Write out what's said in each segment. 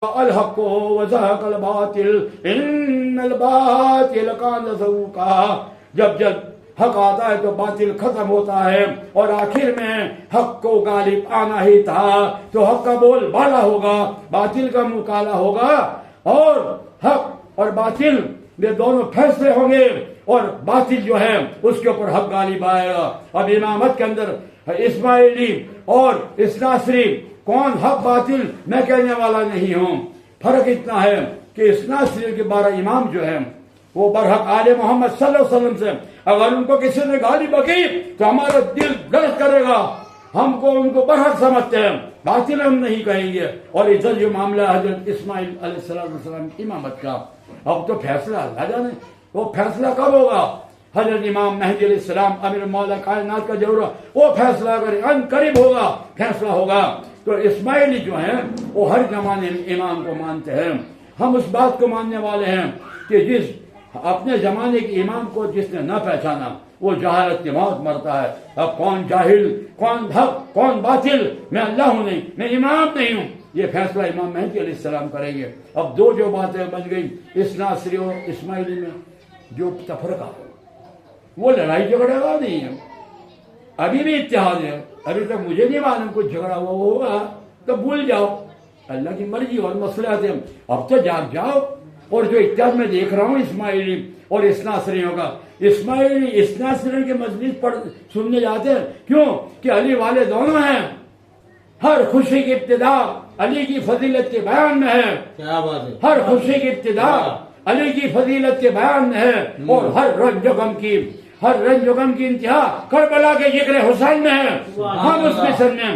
الحق وزهق الباطل ان الباطل كان زهوقا. جب حق آتا ہے تو باطل ختم ہوتا ہے، اور آخر میں حق کو غالب آنا ہی تھا، تو حق کا بول بالا ہوگا، باطل کا منہ کالا ہوگا، اور حق اور باطل یہ دونوں فیصلے ہوں گے، اور باطل جو ہے اس کے اوپر حق غالب آئے گا. اب امامت کے اندر اسماعیلی اور اسناصری کون حق باطل میں کہنے والا نہیں ہوں. فرق اتنا ہے کہ اسناصری کے 12 امام جو ہیں وہ برحق آل محمد صلی اللہ علیہ وسلم سے اگر ان کو کسی نے گالی بکی تو ہمارا دل درد کرے گا، ہم کو ان کو برحق سمجھتے ہیں، باطل ہم نہیں کہیں گے. اور ادھر جو معاملہ حضرت اسماعیل علیہ السلام کی امامت کا، اب تو فیصلہ اللہ جانے وہ فیصلہ کب ہوگا. حضرت امام مہدی علیہ السلام امیر مولا کائنات کا جو وہ فیصلہ کرے، ان قریب ہوگا فیصلہ ہوگا. تو اسماعیلی جو ہیں وہ ہر زمانے میں امام کو مانتے ہیں. ہم اس بات کو ماننے والے ہیں کہ جس اپنے زمانے کے امام کو جس نے نہ پہچانا وہ جہالت کی موت مرتا ہے. اب کون جاہل، کون حق، کون باطل، میں اللہ ہوں نہیں، میں امام نہیں ہوں، یہ فیصلہ امام مہدی علیہ السلام کریں گے. اب دو جو باتیں بن گئی اسناصری اور اسماعیلی میں جو تفرقہ ہو، وہ لڑائی جھگڑے کا نہیں ہے، ابھی بھی اتحاد ہے. ابھی تک مجھے نہیں معلوم کچھ جھگڑا ہوا ہوگا تو بھول جاؤ، اللہ کی مرضی اور مصلحت ہے. اب تو جاگ جاؤ. اور جو اتحاد میں دیکھ رہا ہوں اسماعیلی اور اسناصریوں کا، اسماعیلی اسناصری کے مجلس سننے جاتے ہیں، کیوں کہ علی والے دونوں ہیں. ہر خوشی کی ابتدا علی کی فضیلت کے بیان میں ہے. کیا بات ہے. ہر خوشی کی ابتدا علی کی فضیلت کے بیان میں ہے، اور ہر رنج و غم کی انتہا کربلا کے ذکر حسین میں ہے. ہم اس مصر میں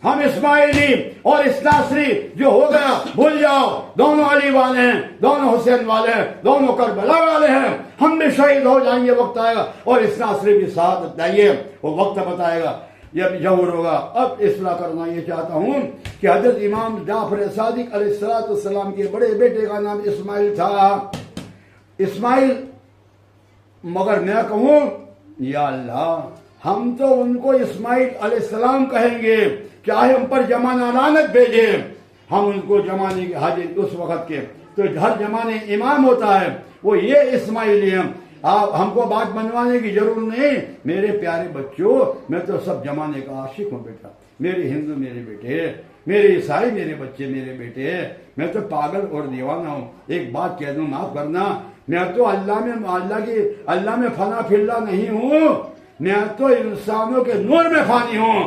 ہم اسماعیلی اور اسناصری جو ہو گیا بھول جاؤ، دونوں علی والے ہیں، دونوں حسین والے ہیں، دونوں کربلا والے ہیں. ہم بھی شہید ہو جائیں گے، وقت آئے گا، اور اسناصری بھی ساتھ دائیے، وہ وقت بتائے گا، یہ ظہور ہوگا. اب اصلاح کرنا یہ چاہتا ہوں کہ حضرت امام جعفر صادق علیہ السلام کے بڑے بیٹے کا نام اسماعیل تھا. اسماعیل، مگر میں کہوں یا اللہ ہم تو ان کو اسماعیل علیہ السلام کہیں گے، چاہے ہم پر زمانہ لعنت بھیجے، ہم ان کو زمانے کے حاجت اس وقت کے، تو ہر زمانے امام ہوتا ہے وہ یہ اسماعیلی ہیں. آپ ہم کو بات منوانے کی ضرورت نہیں. میرے پیارے بچوں، میں تو سب زمانے کا عاشق ہوں بیٹا. میرے ہندو میرے بیٹے، میرے عیسائی میرے بچے میرے بیٹے، میں تو پاگل اور دیوانہ ہوں. ایک بات کہہ دوں، معاف کرنا، میں تو اللہ میں فنا فلا نہیں ہوں، میں تو انسانوں کے نور میں فانی ہوں،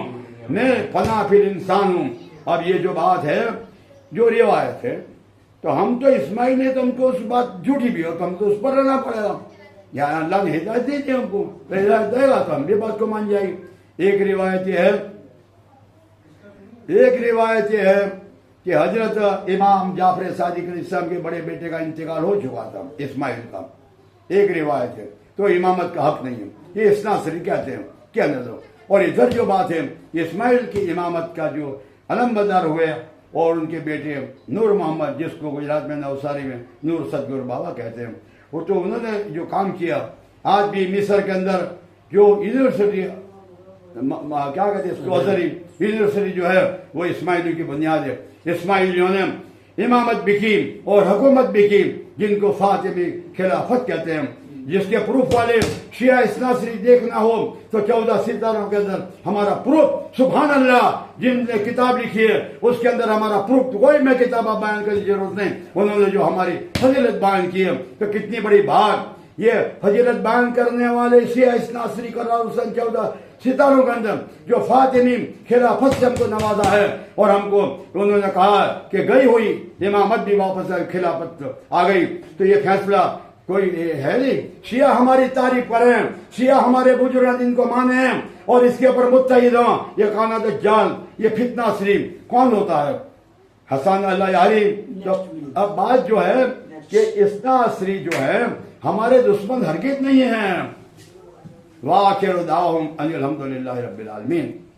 میں فنا فل انسان ہوں. اب یہ جو بات ہے، جو روایت ہے، تو ہم تو اسماعیل ہیں، تو ہم کو اس بات جھوٹی بھی ہو تو ہم کو اس پر رہنا پڑے گا. یا اللہ نے ہدایت دی تھی ہم کو، ہدایت دے گا تو ہم بھی بات کو مان جائے گی. ایک روایت یہ ہے کہ حضرت امام جعفر صادق علیہ السلام کے بڑے بیٹے کا انتقال ہو چکا تھا، اسماعیل کا. ایک روایت ہے، تو امامت کا حق نہیں ہے، یہ اسناصری کہتے ہیں کیا نظر. اور ادھر جو بات ہے اسماعیل کی امامت کا جو علم بردار ہوئے، اور ان کے بیٹے نور محمد، جس کو گجرات میں نوساری میں نور سدگر بابا کہتے ہیں، وہ تو انہوں نے جو کام کیا. آج بھی مصر کے اندر جو یونیورسٹی کیا کہتے ہیں اس کو، ازہری یونیورسٹی جو ہے وہ اسماعیلی کی بنیاد ہے. اسماعیلیوں نے امامت بھی کی اور حکومت بھی کی، جن کو فاطمی خلافت کہتے ہیں، جس کے پروف والے شیعہ اسناصری دیکھنا ہو تو 14 ستاروں کے اندر ہمارا پروف، سبحان اللہ، جن نے کتاب لکھی ہے اس کے اندر ہمارا پروف. کوئی میں کتابہ بیان کرنے کی ضرورت نہیں، انہوں نے جو ہماری فضیلت بیان کی ہے، تو کتنی بڑی بات. یہ فضیلت بیان کرنے والے شیعہ اسناصری قرار حسین 14 ستاروں کے اندر جو فاطمی خلافت سے ہم کو نوازا ہے، اور ہم کو انہوں نے کہا کہ گئی ہوئی امامت بھی واپس خلافت آ گئی. تو یہ فیصلہ کوئی ہے نہیں. شیعہ ہماری تعریف کریں، شیعہ ہمارے بزرگ ان کو مانیں، اور اس کے اوپر متحد ہوں. یہ کانا دجال، یہ فتنہ شریف کون ہوتا ہے؟ حسن اللہ یاری. تو اب بات جو ہے کہ اسناصری جو ہے ہمارے دشمن ہرگز نہیں ہیں. وآخر دعواہم ان الحمدللہ رب العالمین.